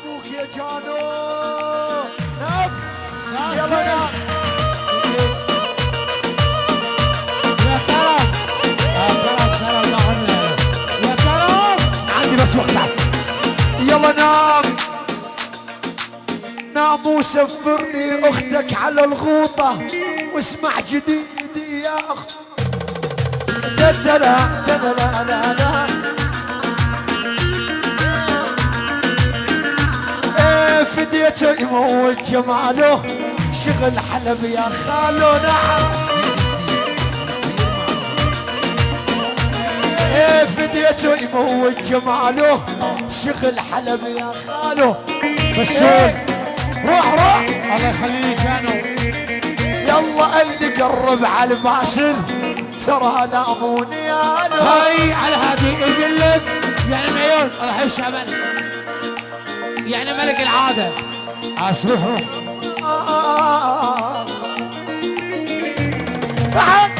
ابوك يا جانو. نام يلا نام يا كرم يا كرم كرم يا كرم عندي بس وقت. يلا نام نام وسفرني اختك على الغوطة واسمع جديدي يا اخ. تتلا تتلا لا لا ايه فديته يموت جماله شغل حلب يا خالو. نعم ايه فديته يموت جماله شغل حلب يا خالو. بس روح روح الله يخليك جانو. يلا اللي قرب على الباسل ترى ناموني انا. هاي على هادي يقول لك يعني معيون راح يشعبن يعني ملك العاده. روح روح بعد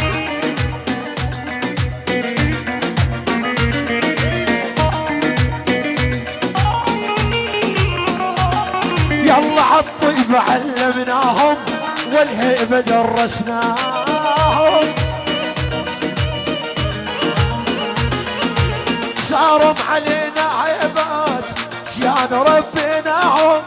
يلا عالطيب علمناهم والهيبة درسناهم صاروا علينا عيبات جان ربيناهم.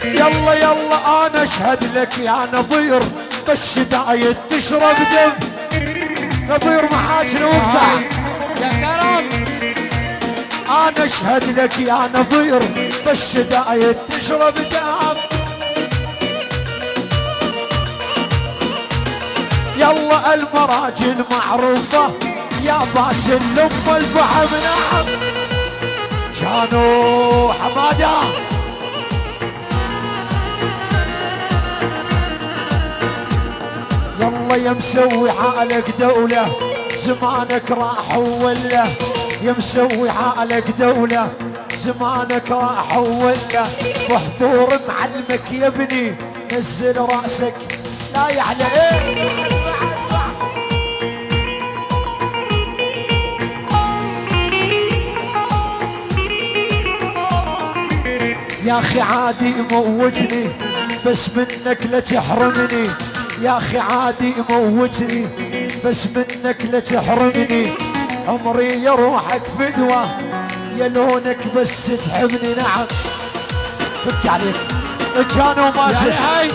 يلا يلا انا اشهد لك يا نظير بس دايت تشرب دم. نظير محاجن وقتها يا كرم. انا اشهد لك يا نظير بس دايت تشرب دم. يلا المراجل معروفة يا باسل لم الفحم. نعم كانوا حمادة يلا يا مسوي حالك دولة زمانك راح ولا. يا مسوي حالك دولة زمانك راح ولا. بحضور معلمك يا ابني نزل راسك لا يعلى ايه. يا اخي عادي موتني بس منك لا تحرمني. يا اخي عادي موتني بس منك لا تحرمني. عمري يا روحك فدوة يا لونك بس تحبني. نعم فت عليك كانوا مازل. هاي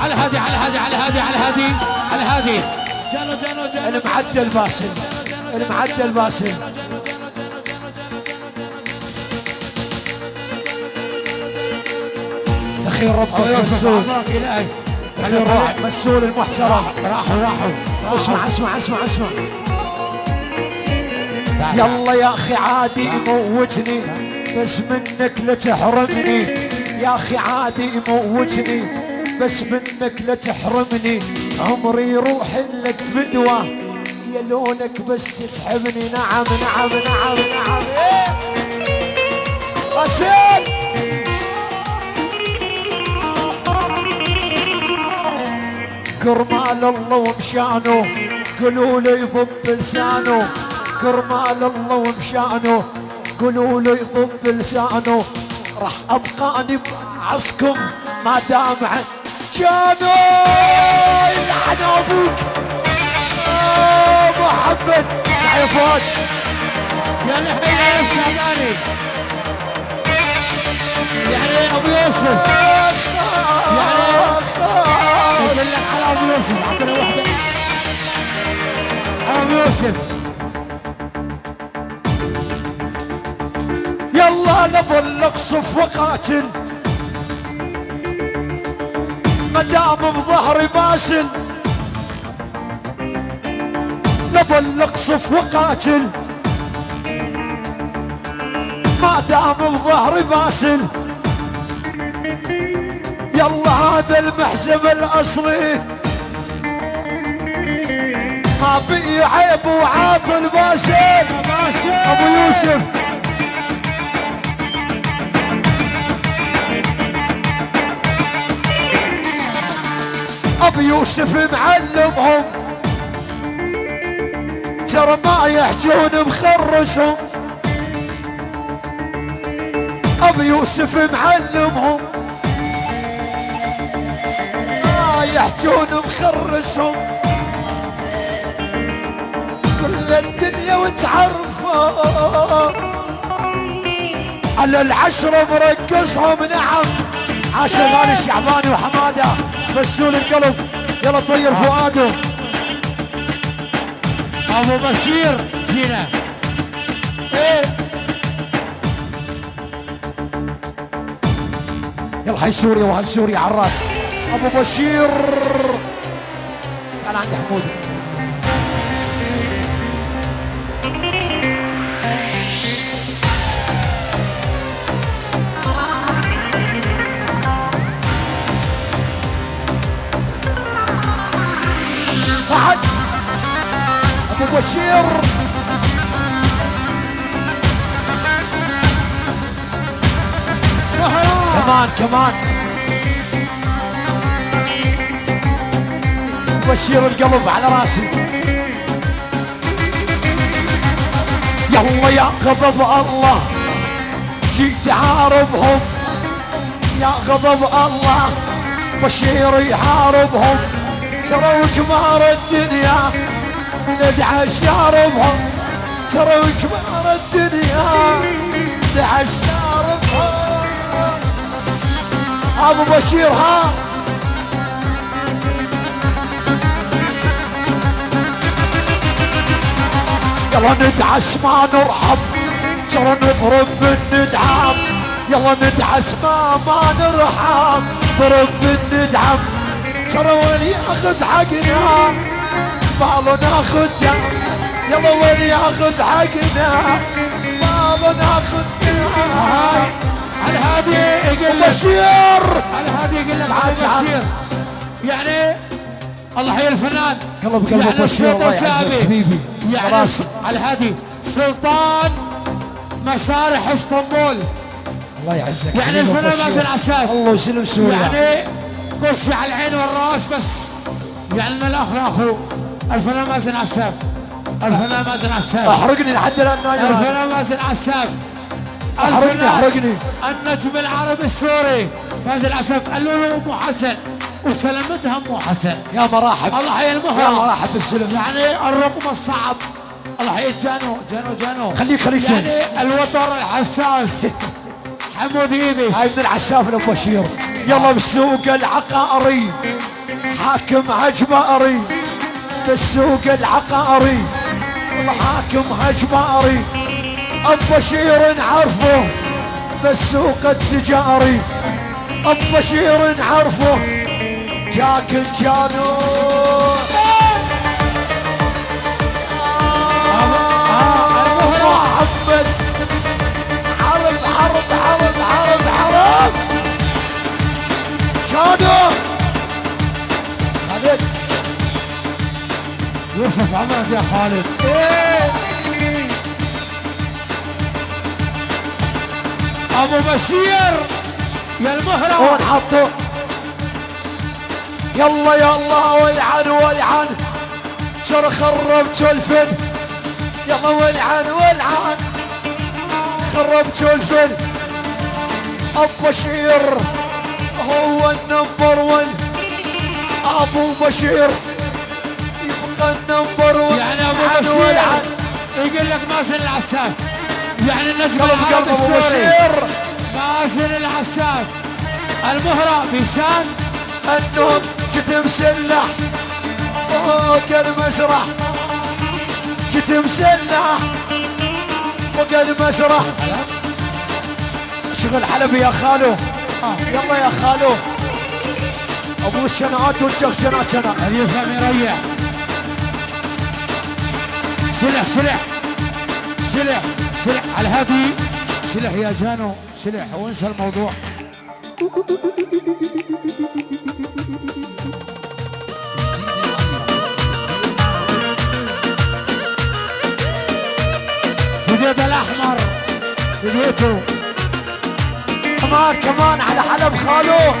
على هادي على هادي على هادي على هادي على هادي. جانو جانو جانو المعدل باسل المعدل باسل. اخير ربك مسؤول. اخير روح مسؤول المحترم. راحوا اسمع اسمع اسمع اسمع. يلا يا اخي عادي موتني بس منك لا تحرمني. يا اخي عادي موتني بس منك لا تحرمني. عمري يروح لك فدوة يا لونك بس تحبني. نعم نعم نعم نعم ايه غسيل. كرمال الله ومشانه قولوا لي ضب لسانه. كرمال الله ومشانه قولوا لي ضب لسانه. راح ابقى اني بعصكم ما دام جانو يلعن ابوك محمد يا فؤاد يا الحين الشعباني يعني ابو يوسف يعني يقول لك على ابو يوسف. عطنا واحده على ابو يوسف. يلا نظل اقصف وقاتل مدام بظهري باسل. نظل اقصف وقاتل ما دام بظهري باسل. يلا هذا المحزم الاصلي ما بي عيب وعاطل باسل. ابو يوسف ابو يوسف معلمهم ترى ما يحجون مخرسهم، ابو يوسف معلمهم، ما يحجون مخرسهم، كل الدنيا وتعرفهم، على العشرة مرقصهم. نعم عاش غالي الشعباني وحماده بسول القلب. يلا طير فؤاده. ابو بشير جينا. ايه يلا حي سوريا وهل سوريا على الراس. ابو بشير تعال عندي حمود. بعد ابو بشير كمان بشير القلب على راسي. يلا يا غضب الله جيت عاربهم، يا غضب الله بشير يحاربهم، ترى كبار الدنيا ندعى شاربهم، ترى كبار الدنيا ندعى شاربهم. ابو بشير ها يلا ندعس ما نرحب، ترى نضرب بالندعم، يلا ندعس ما نرحب، ضرب بالندعم، ترى وين ياخذ حقنا ما ناخذ، يلا وين ياخذ حقنا ما ناخذ. الهادي يقول لك بشير، الهادي يقول لك بشير يعني الله يحيي الفنان قلب يعني بشير الله الصوت يعزك السابق حبيبي. يعني الهادي سلطان مسارح اسطنبول الله يعزك يعني الفنان مازن عساف. الله يسلم سوريا يعني كل شيء على العين والراس، بس يعني من الاخ لاخو الفنان مازن عساف، الفنان مازن عساف احرقني لحد الان ما يرى. الفنان مازن عساف احرقني النجم العربي السوري مازن عساف. قالوا له ام حسن وسلمتها ام حسن. يا مراحب الله يحيي يا المهرة مراحب بالسلم. يعني الرقم الصعب. الله يحيي جانو خليك يعني الوتر الحساس حمود ايبش. هاي من العساف لبشير. يلا بسوق العقاري حاكم عجباري، بالسوق العقاري حاكم عجباري، ابو بشير نعرفه بالسوق التجاري، ابو بشير نعرفه جاكن جانو. محمد عرب جانو خالد يوسف عمرك يا خالد. ابو بشير يا المهرة هون حطه. يلا والعن ترى خربتوا الفن، يلا والعن خربتوا الفن. ابو بشير هو النمبر 1، ابو بشير يبقى النمبر 1 يعني ابو بشير يقول لك مازن العساف يعني النجم العربي السوري مازن العساف. المهرة بيسان النوم جيت مسلح فوق المسرح، جيت مسلح فوق المسرح. شغل حلبي يا خالو. يلا يا خالو ابو الشنات والجخشنات شنا يفهم يريح. سلح على الهادي، سلح يا جانو سلح وانسى الموضوع. فديت الاحمر فديته كمان على حلب خالو.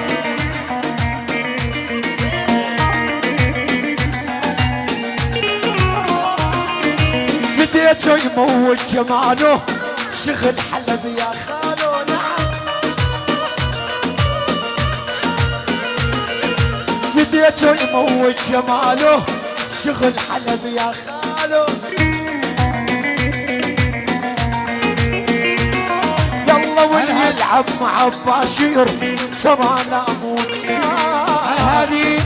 بديته يموت جماله شغل حلب يا خالو نعم بديته يموت جماله شغل حلب يا خالو يلا ونلعب مع باشير ترى لا مو هذه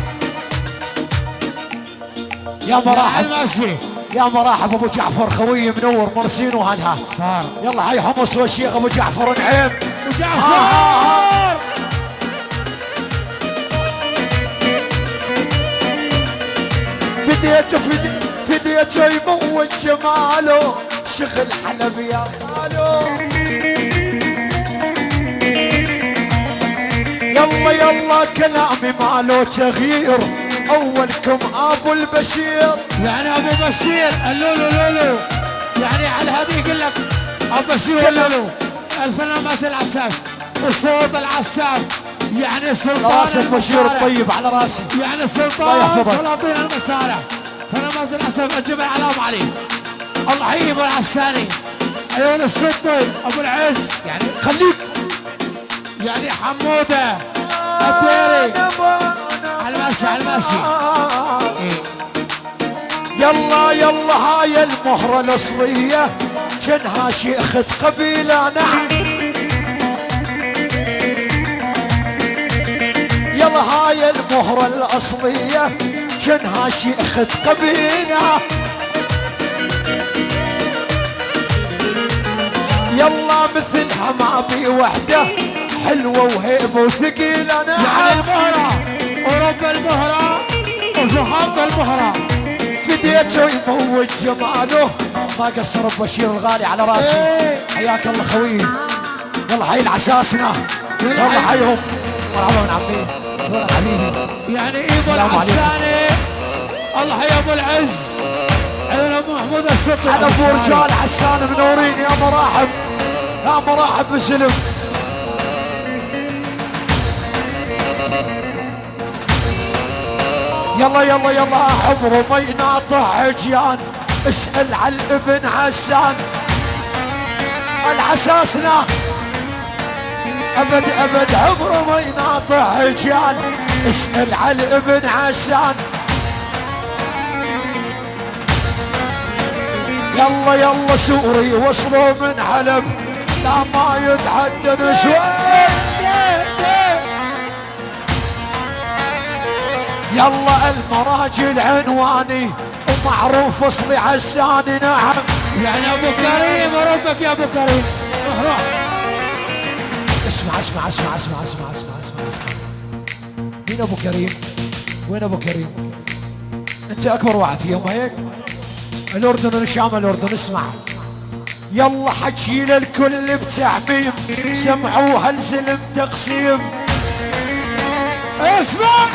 يا مراحب ماشي يا مراحب ابو جعفر خوي منور مرسين وهالها صار يلا هاي حمص والشيخ ابو جعفر نعيم ابو جعفر بديته يموت جماله شغل حلب يا خالو يلا يلا كلامي ماله تغيير اولكم ابو البشير يعني ابو بشير اللولو لولو يعني على هذه يقول لك ابو بشير اللولو الفنان مازن العساف الصوت العساف يعني السلطان راس البشير الطيب على راسي يعني السلطان سلاطين المسارح فنان مازن العساف الجبل علام علي الله يحيي ابو العساني عيون الشطي ابو العز يعني خليك يعني حموده التيري على الماشي على الماشي يلا يلا هاي المهرة الأصلية جنها شيخة قبيلة نعم يلا هاي المهرة الأصلية جنها شيخة قبيلة يلا مثلها ما بي وحدة حلوة وهيبة وثقيلة نعم يعني المهرة أوروبا المهرة وفخامة المهرة بديته يموت جماله ما قصر بشير الغالي على راسي حياك الله خوي يلا حي العساسنا يلا حيهم مرحبا عمي يلا حبيبي يعني ايبو العساني الله يا ابو العز عيون ابو محمود الشطي على ابو رجال عسان منورين يا مراحب يا مراحب بسلم يلا يلا يلا عمره ما يناطح عجيان اسأل على الابن عسان العساسنا ابد ابد عمره ما يناطح عجيان اسأل على الابن عسان يلا يلا سوري وصلوا من حلب لا ما يتعدى نسوان يلا المراجل عنواني ومعروف اصلي عساني نعم يعني ابو كريم ربك يا ابو كريم روح اسمع اسمع اسمع اسمع اسمع اسمع اسمع اسمع مين ابو كريم؟ وين ابو كريم؟ انت اكبر واحد فيهم هيك؟ الاردن والشام الاردن اسمع يلا حكي للكل بتعميم سمعوا هالزلم تقسيم اسمع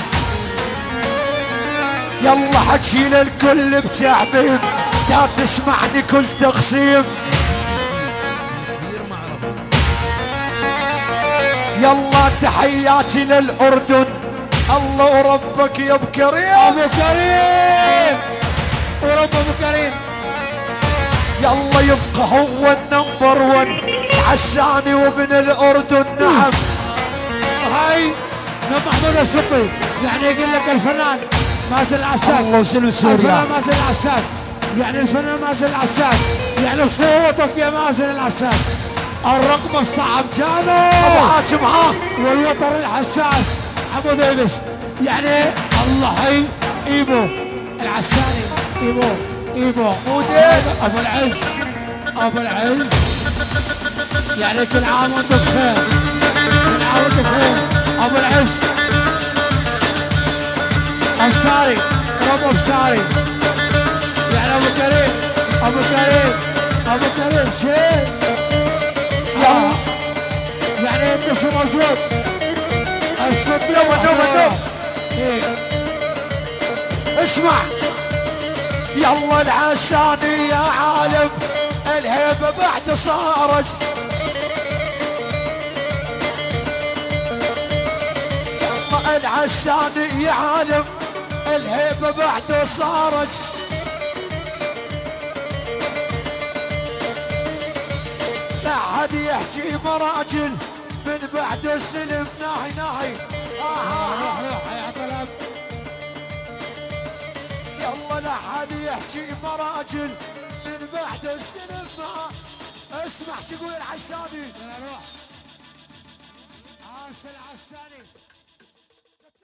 يلا حكي للكل بتعميم لا تسمعني كل تقسيم يلا تحياتي للأردن الله وربك يا ابو كريم ابو كريم ورب ابو كريم يلا يبقى هو النمبر 1 عساني وابن الأردن نعم هاي نبي محمود الشطي يعني يقول لك الفنان مازن العساك الله وسلم سوريا الفنان مازن العساك يعني الفنان مازن العساك يعني صوتك يا مازن العساك الرقم الصعب جانو ابو حاتم ها والوتر الحساس حمود ايبس يعني الله حي ايبو العساني ايبو موديل ابو العز ابو العز يعني كل عام وانتم بخير كل عام وانتم بخير ابو العز ابصاري رب ابصاري يعني ابو كريم ابو كريم ابو كريم شيء يعني النص موجود الصوت نوم اسمع يلا العساني يا عالم الهيبة بعد صارت يلا العساني يا عالم الهيبة بعد صارت حد يحكي مراجل من بعد السلم ناهي ناهي. روح يا طلب. يلا لا حد يحكي مراجل من بعد السلم اسمع شو يقول العساني. روح عاش العساني.